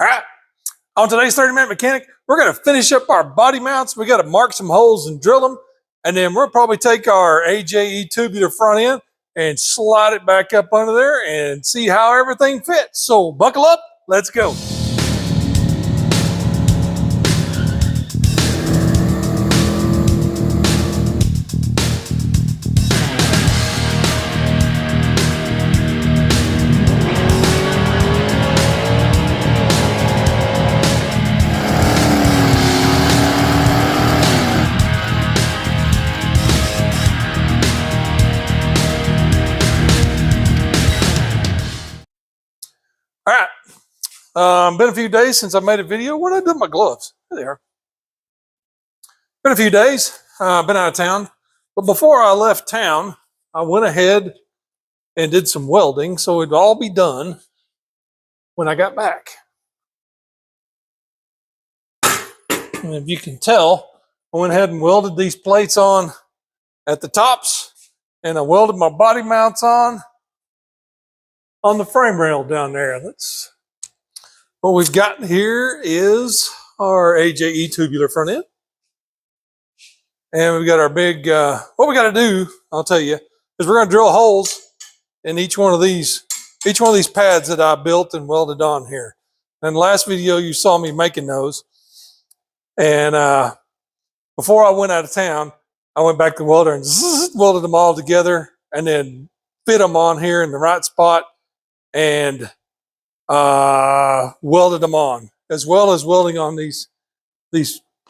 All right, on today's 30-minute mechanic, we're going to finish up our body mounts. We got to mark some holes and drill them, and then we'll probably take our AJE tubular front end and slide it back up under there and see how everything fits. So buckle up, let's go. All right, been a few days since I made a video. Where did I do my gloves? There they are. Been a few days. Been out of town. But before I left town, I went ahead and did some welding, so it'd all be done when I got back. And if you can tell, I went ahead and welded these plates on at the tops, and I welded my body mounts on the frame rail down there. What we've got here is our AJE tubular front end. And we've got our big, what we got to do, I'll tell you, is we're going to drill holes in each one of these pads that I built and welded on here. And the last video you saw me making those. And before I went out of town, I went back to the welder and welded them all together and then fit them on here in the right spot and welded them on, as well as welding on these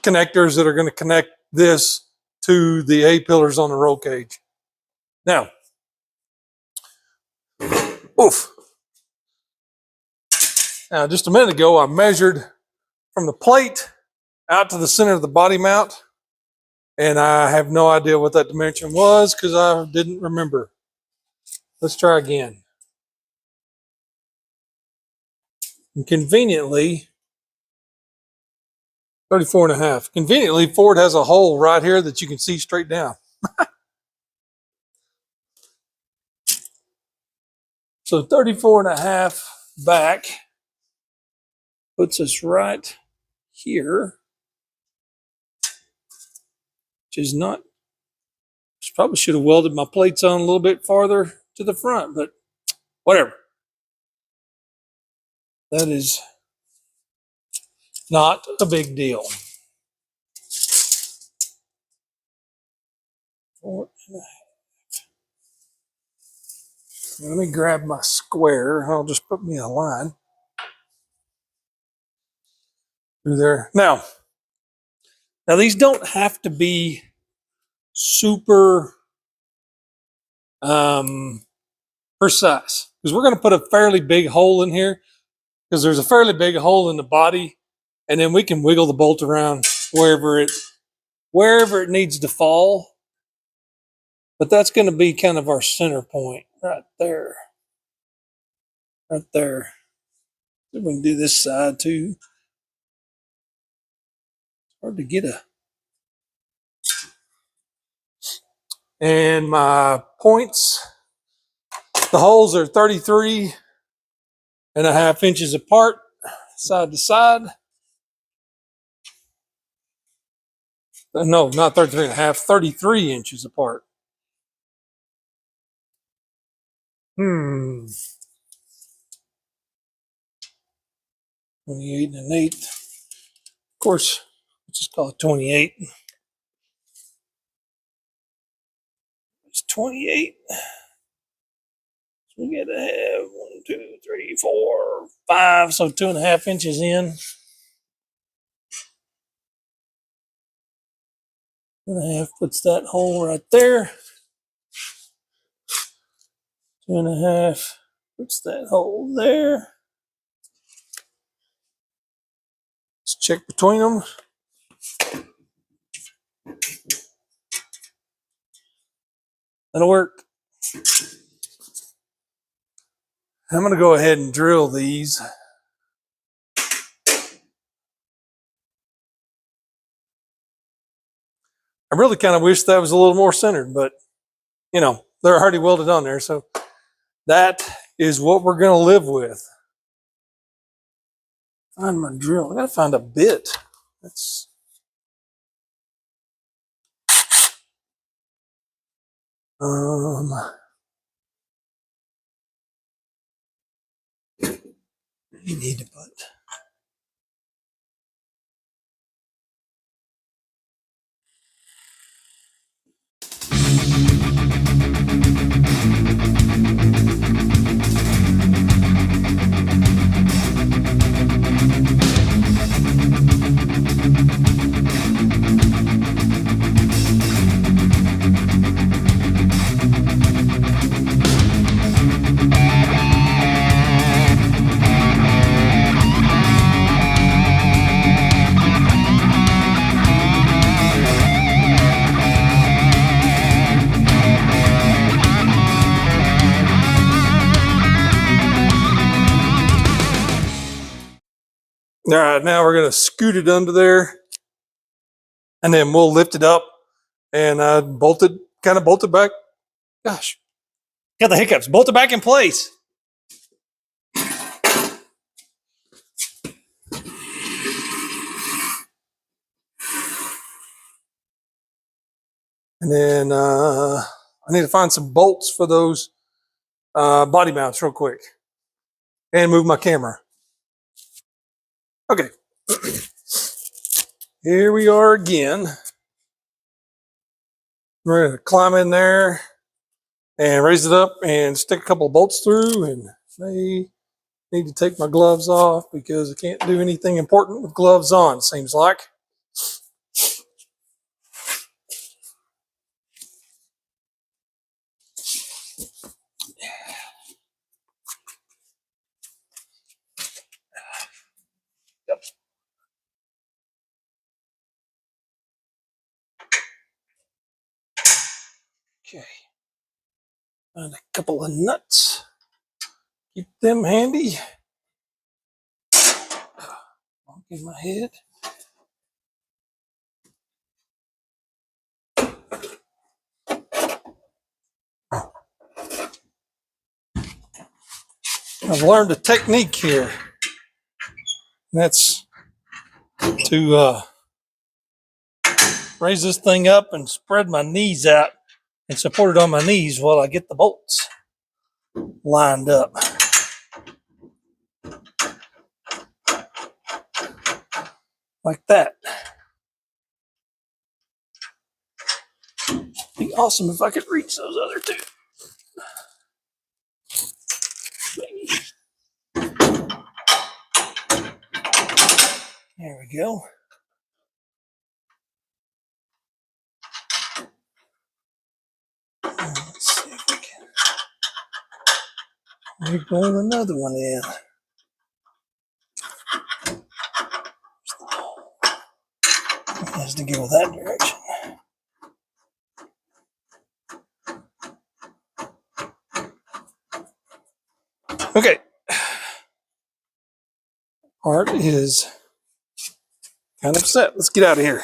connectors that are going to connect this to the A-pillars on the roll cage. Now, Now, just a minute ago, I measured from the plate out to the center of the body mount, and I have no idea what that dimension was because I didn't remember. Let's try again. And conveniently, 34.5. Conveniently, Ford has a hole right here that you can see straight down. So 34.5 back puts us right here, which is not, probably should have welded my plates on a little bit farther to the front, but whatever. That is not a big deal. 4.5. Let me grab my square. I'll just put me a line through there. Now these don't have to be super precise, because we're going to put a fairly big hole in here, because there's a fairly big hole in the body, and then we can wiggle the bolt around wherever it needs to fall. But that's going to be kind of our center point right there. Right there. We can do this side too. Hard to get a. And my points, the holes are 33.5 inches apart, side to side. No, not 33.5, 33 inches apart. 28 1/8. Of course, let's just call it 28. It's 28. So we got to have 1, 2, 3, 4, 5, so 2.5 inches in. 2.5 puts that hole right there. 2.5 puts that hole there. Let's check between them. That'll work. I'm going to go ahead and drill these. I really kind of wish that was a little more centered, but you know, they're already welded on there, so that is what we're going to live with. Find my drill. I gotta find a bit. That's you need to put. All right, now we're gonna scoot it under there, and then we'll lift it up and kind of bolted back. Gosh, got the hiccups. Bolted back in place. And then I need to find some bolts for those body mounts real quick, and move my camera. Okay, here we are again. We're gonna climb in there and raise it up and stick a couple of bolts through, and may need to take my gloves off because I can't do anything important with gloves on, seems like. Yep. Okay. Find a couple of nuts. Keep them handy. In my head. I've learned a technique here. That's to raise this thing up and spread my knees out and support it on my knees while I get the bolts lined up. Like that. Be awesome if I could reach those other two. There we go. Let's see if we can. We're going another one in. It has to go that direction. Okay. Part is kind of set. Let's get out of here.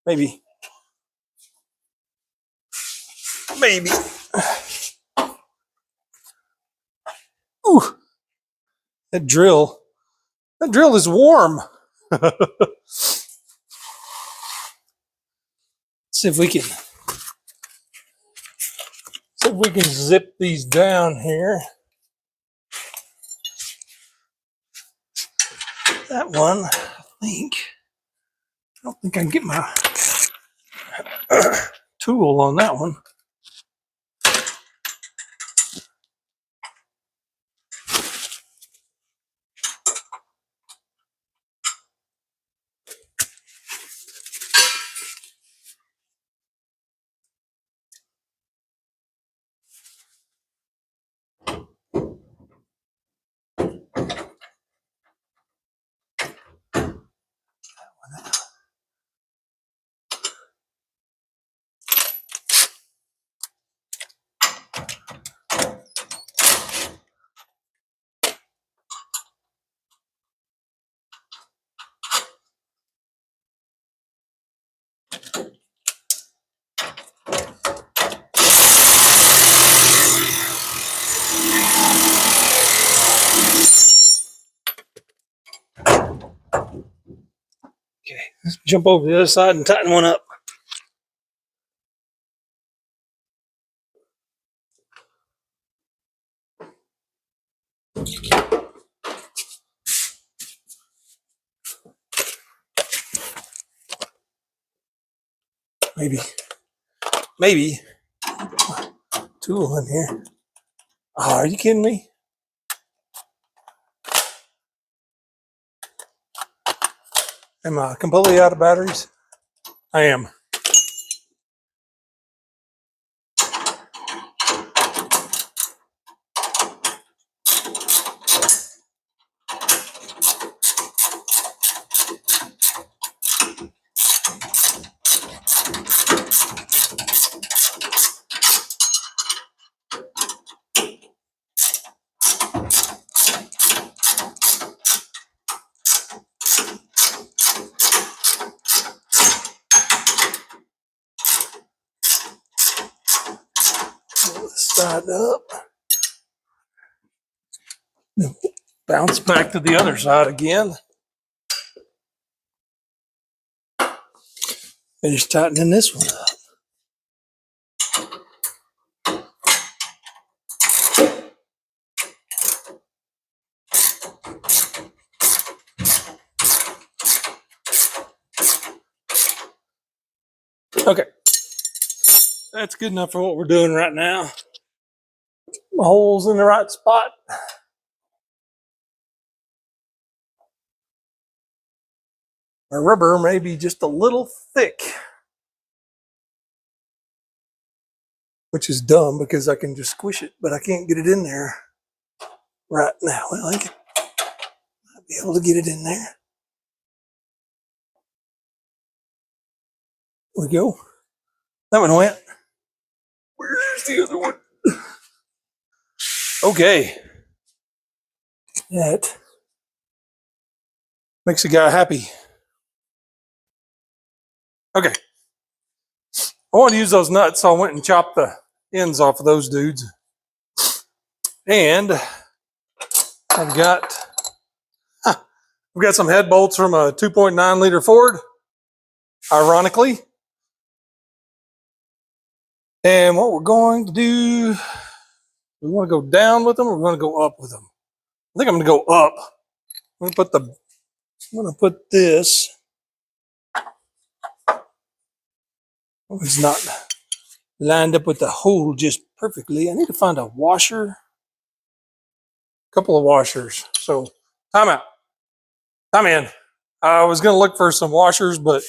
Maybe. Ooh. That drill is warm. See if we can zip these down here. That one, I don't think I can get my tool on that one. Okay, let's jump over the other side and tighten one up. Maybe tool in here. Oh, are you kidding me? Am I completely out of batteries? I am. Side up. Bounce back to the other side again. Finish tightening this one up. Okay. That's good enough for what we're doing right now. My hole's in the right spot. My rubber may be just a little thick, which is dumb because I can just squish it, but I can't get it in there right now. Well, I might be able to get it in there. There we go. That one went. Where's the other one? Okay. That makes a guy happy. Okay. I wanted to use those nuts, so I went and chopped the ends off of those dudes. And I've got some head bolts from a 2.9 liter Ford, ironically. And what we're going to do, we want to go down with them or we're going to go up with them. I think I'm going to go up. I'm going to put this. It's not lined up with the hole just perfectly. I need to find a washer. A couple of washers. So, time out. Time in. I was going to look for some washers, but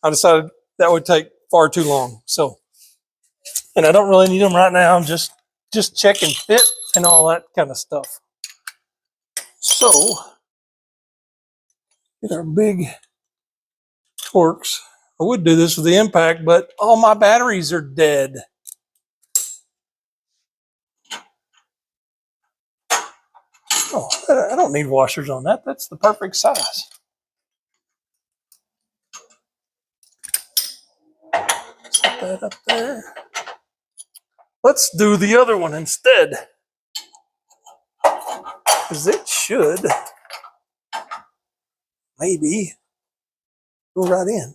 I decided that would take far too long. So, and I don't really need them right now. I'm just checking fit and all that kind of stuff. So, get our big Torx. I would do this with the impact, but all my batteries are dead. Oh, I don't need washers on that. That's the perfect size. Set that up there. Let's do the other one instead, because it should maybe go right in.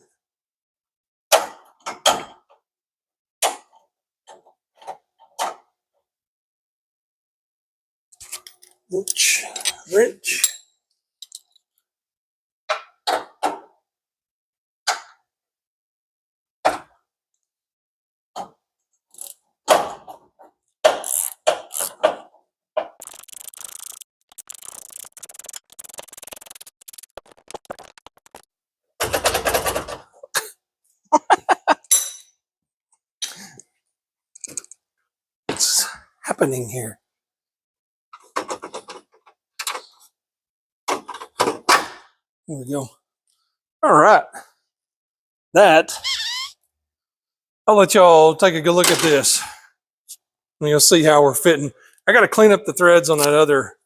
Wrench. What's happening here? Here we go. All right. I'll let y'all take a good look at this. And you'll see how we're fitting. I got to clean up the threads on that other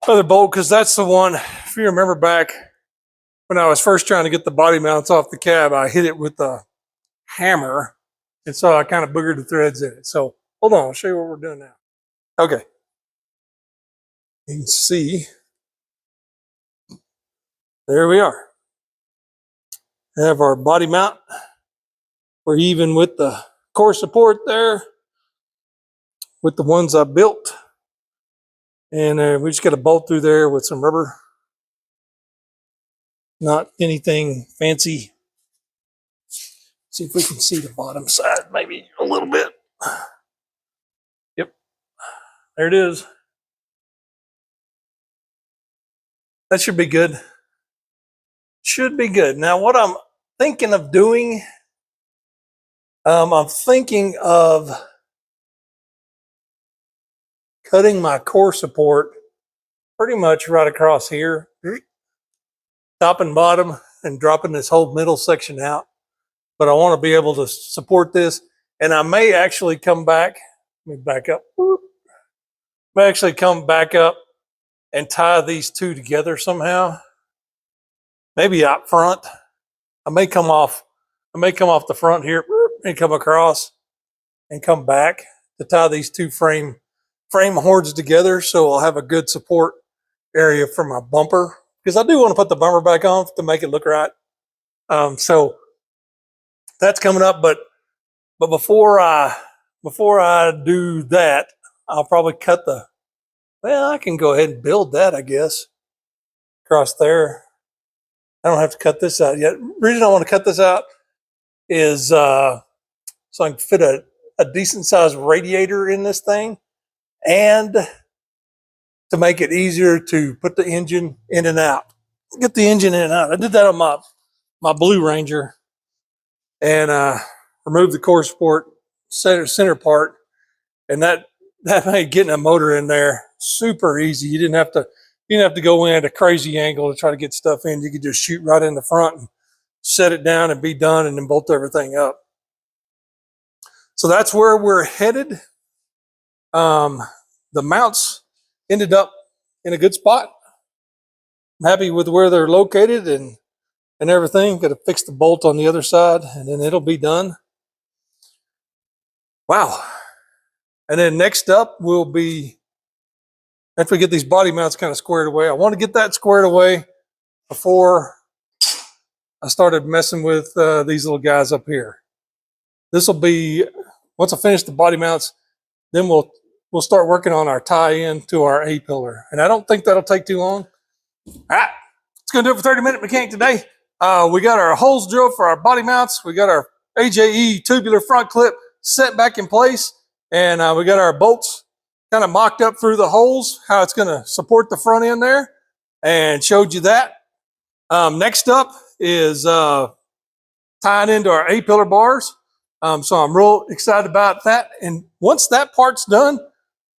bolt, because that's the one, if you remember back when I was first trying to get the body mounts off the cab, I hit it with the hammer. And so I kind of boogered the threads in it. So hold on, I'll show you what we're doing now. Okay. You can see, there we are. Have our body mount. We're even with the core support there with the ones I built. And we just got a bolt through there with some rubber. Not anything fancy. See if we can see the bottom side maybe a little bit. Yep, there it is. That should be good. Should be good. Now what I'm thinking of doing, I'm thinking of cutting my core support pretty much right across here, top and bottom, and dropping this whole middle section out. But I want to be able to support this, and I may actually come back. Let me back up. May actually come back up and tie these two together somehow. Maybe out front. I may come off the front here and come across and come back to tie these two frame horns together, so I'll have a good support area for my bumper, because I do want to put the bumper back on to make it look right. So that's coming up, but before I do that, I'll probably cut the. Well, I can go ahead and build that, I guess, across there. I don't have to cut this out yet. The reason I want to cut this out is so I can fit a decent sized radiator in this thing, and to make it easier to put the engine in and out. Get the engine in and out. I did that on my Blue Ranger, and removed the core support center part, and that made getting a motor in there super easy. You didn't have to go in at a crazy angle to try to get stuff in. You could just shoot right in the front and set it down and be done, and then bolt everything up. So that's where we're headed. The mounts ended up in a good spot. I'm happy with where they're located and everything. Got to fix the bolt on the other side, and then it'll be done. Wow. And then next up will be, after we get these body mounts kind of squared away, I want to get that squared away before I started messing with these little guys up here. This will be, once I finish the body mounts, then we'll start working on our tie-in to our A-pillar. And I don't think that'll take too long. All right, it's going to do it for 30 Minute Mechanic today. We got our holes drilled for our body mounts. We got our AJE tubular front clip set back in place. And we got our bolts kind of mocked up through the holes, how it's going to support the front end there, and showed you that. Next up is tying into our A-pillar bars. So I'm real excited about that. And once that part's done,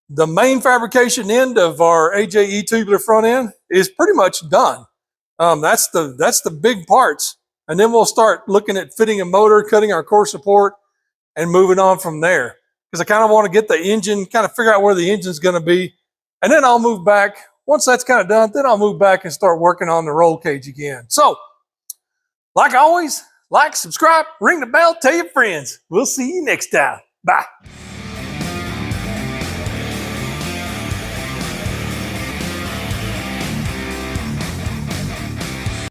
the main fabrication end of our AJE tubular front end is pretty much done. That's the big parts. And then we'll start looking at fitting a motor, cutting our core support, and moving on from there. Because I kind of want to get the engine, kind of figure out where the engine's going to be. And then I'll move back. Once that's kind of done, then I'll move back and start working on the roll cage again. So, like always, like, subscribe, ring the bell, tell your friends. We'll see you next time. Bye.